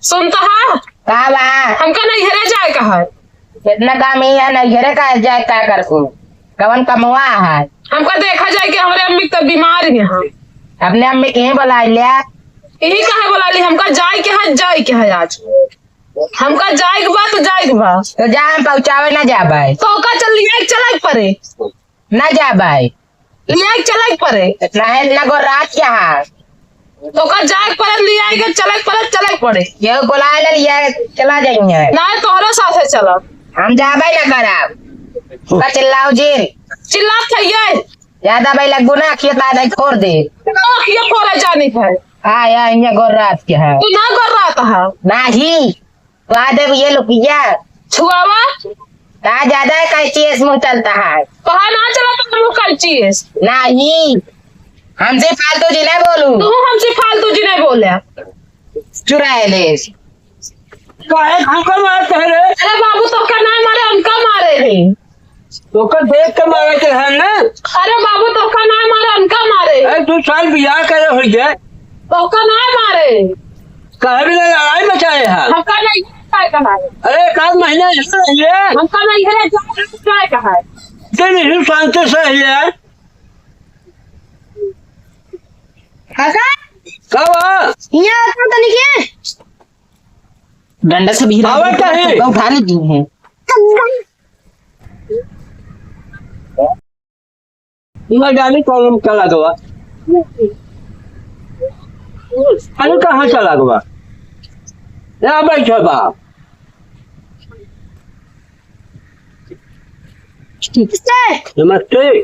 सुनता है का बा हमका नहीं हेरे जाए का है। इतना काम ही है नहीं घरे का जाए का कर को कवन कमवा है हमका देखा जाए कि हमारे अम्मी तो बीमार है। हम अपने अम्मी के बुला लिया यही कहे बोला ली हमका जाए के है आज हमका जाए के बा तो जाए के बा तो जा हम पहुँचावे न जा भाई तो का चल लिया चला परे न जा भाई लिया चला परे इतना है न गो रात क्या है तो का जाए परे लिया के चला पड़े ये बुला लिया चला जाएंगे ना तोहरे साथे चला हम जाबे न कराब का चिल्लाओ जी चिल्लात था ये ज्यादा भाई लगबो ना खेता नहीं खोर दे ये फोड़ा जाने का है आया यहाँ गो रात क्या है तू ना कर रहा था नहीं तो आ दे ये लुकिया छुआवा कहा ज्यादा है कैची मुंह चलता है कहा ना चला तो हम कर चीज नहीं हमसे फालतू जी नहीं बोलू तू हमसे फालतू जी नहीं बोले चुराए ले काहे हमका मारते है रे? अरे बाबू तो का ना मारे उनका मारे रे तो कर देख के मारे के है ना। अरे बाबू तो का ना मारे उनका मारे अरे 2 साल बियाह करे हो गए तो का ना मारे कहे भी लड़ाई मचाए है। हमका नहीं काय का है अरे 1 महीना ये हमका नहीं है जाए का है दिन ही शांति से है काका कब यहाँ आता तो नहीं क्या डंडा से भी आवत का है उठा ली है मैं जाने कॉलम चला गवा अरे कहाँ चला गवा यहाँ बैठे बाप नमस्ते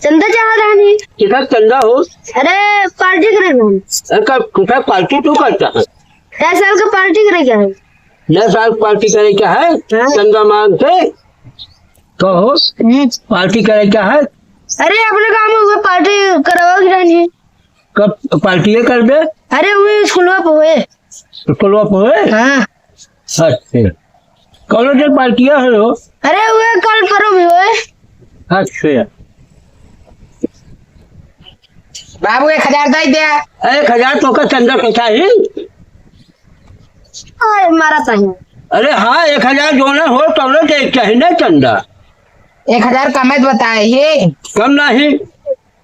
चंदा चाह रहा नहीं। किधर चंदा हो अरे पार्टी करेगा कुछ पार्टी तू करता है 10 साल का पार्टी करेगा 10 साल पार्टी करे क्या है चंदा मांगते कहो पार्टी करे क्या है। अरे अपने काम में हुआ पार्टी करवाओगे नहीं कब पार्टी कर दे अरे वो स्कूल पे हुए स्कूल पे हाँ अच्छा कॉलेज पार्टियां है हो अरे हुए कल करो भी हुए अच्छा बाबू 1000 दे दिया 1000 तो का चंदा कैसा है मारा चाहिए अरे हाँ 1000 जो ना हो तो एक चाहिए ना चंदा 1000 का मत बताए ये कम नहीं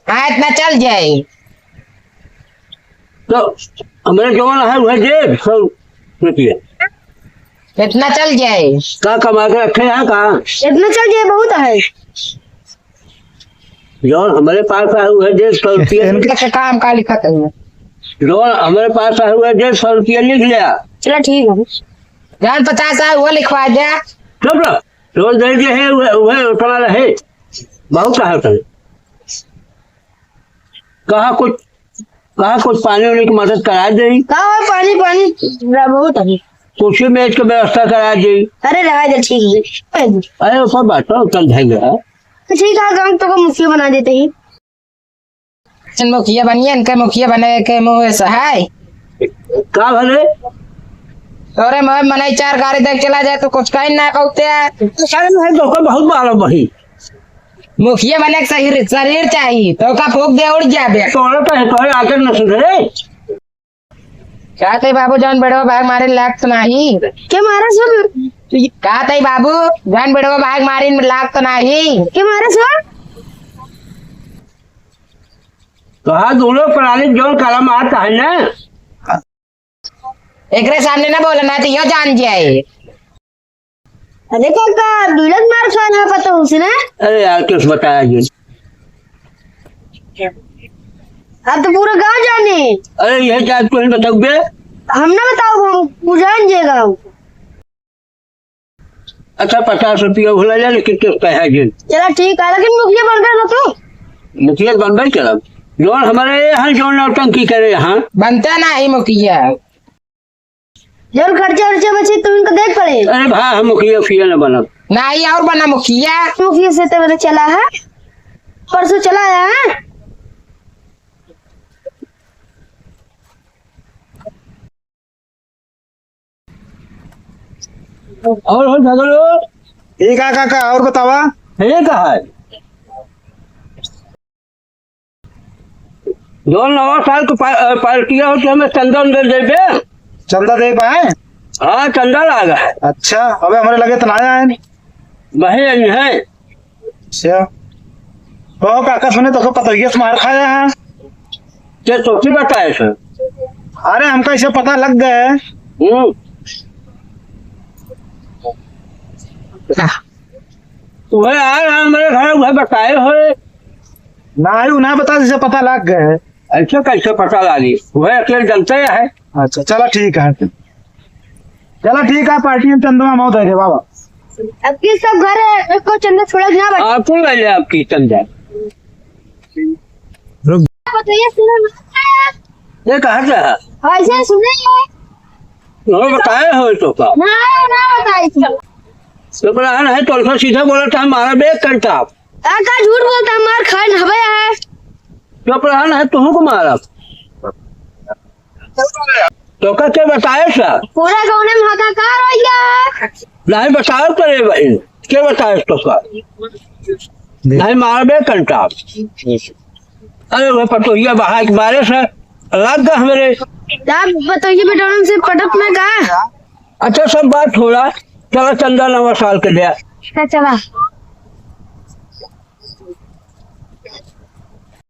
हाँ इतना चल जाए तो हमारे जो है वह 150 रुपये इतना चल जाए का कमा के रखे हैं कहाँ इतना चल जाए बहुत है जो हमारे पास आए हुए 150 रुपये इनका काम का लिखा था जो हमारे पास आए हुए 150 रुपये लिख लिया चलो ठीक है जान 50 है वो लिखवा दे चुप रहो रोज दे दिए है वह उठवा रहे बहुत कहा कुछ पानी वानी की मदद करा दे कहा पानी पानी बहुत है कुर्सी मेज की व्यवस्था करा दी अरे लगा दे ठीक है अरे ऊपर बैठो कल जाएंगे ठीक है गाँव तो मुखिया बना देते ही मुखिया बनिए इनके मुखिया बने के मुँह सहाय का भले तोरे मुँह मनाई 4 गाड़ी देख चला जाए तो कुछ कहीं ना कहते हैं तो बहुत मालूम वही मुखिया बने के शरीर चाहिए तो का फूक दे उड़ जाए तो आगे न सुधरे क्या थे बाबू जान बेड़ो भाग मारे लाग तो नहीं क्या मारा सब क्या थे बाबू जान बेड़ो भाग मारे लाग तो नहीं क्या मारा सब कहा दोनों प्राणी जो कलम आता है ना एक सामने ना बोलना तो यो जान जाए अरे काका 2 लाख मार खाना पता उसने अरे यार किस बताया जी अब तो पूरा गांव जाने अरे यही क्या तुम बताओगे हम ना बताओ हम जान जाएगा अच्छा 50 रुपया भूला जाए लेकिन किस पैसा जी चला ठीक है लेकिन मुखिया बन गया ना तू मुखिया बन गई चला जोन हमारे यहाँ जो नौटंकी करे यहाँ बनता नहीं मुखिया जब खर्चा वर्चा बचे तुम इनको देख पड़े अरे भाई हम मुखिया न बना नहीं और बना मुखिया मुखिया से तो मैंने चला है परसों चला आया है और हो झगड़ो ठीक है काका और बतावा ये कहा है जो 9 साल को पार्टियां होती हमें चंदा दे दे चंदा दे पाए? हाँ चंदा लागा है, अच्छा, अबे हमारे लगे तो ना आए। वही आई है। अच्छा, तो काका सुने तो पता ही मार खाया है। ये तो की बताए सर। अरे हमका इसे पता लग गए। वह आए हैं मेरे घर, वह बताए हो। ना ही उन्हें बता जिसे पता लग गए। ऐसे कैसे पता लगी, वह अकेले जनते है। अच्छा चलो ठीक है, चलो ठीक है, पार्टी में चंदा मौत है बाबा। अब की सब घर को चंदा छोड़ा ना बट आपको ले ले आपकी चंदा। बताइए सुनो ये कहा से है? ऐसे सुने वो बताए हो तो का ना बताई थी। तो बोला है तो अलसा सीधा बोला था हमारा बेग करता आप। का झूठ बोलता मार खाए न हवे है। तो प्लान है तुमको मारा तो का क्या बताए सर? पूरा गाँव में हाहाकार हो गया। नहीं बताओ करे भाई, क्या बताए तो का नहीं मारा बेग करता आप। अरे वह पटोहिया बहा के बारे से लग गया मेरे। आप बताइए बेटा से पटक में कहा। अच्छा सब बात थोड़ा, चलो चंदा नवा साल के लिया। चला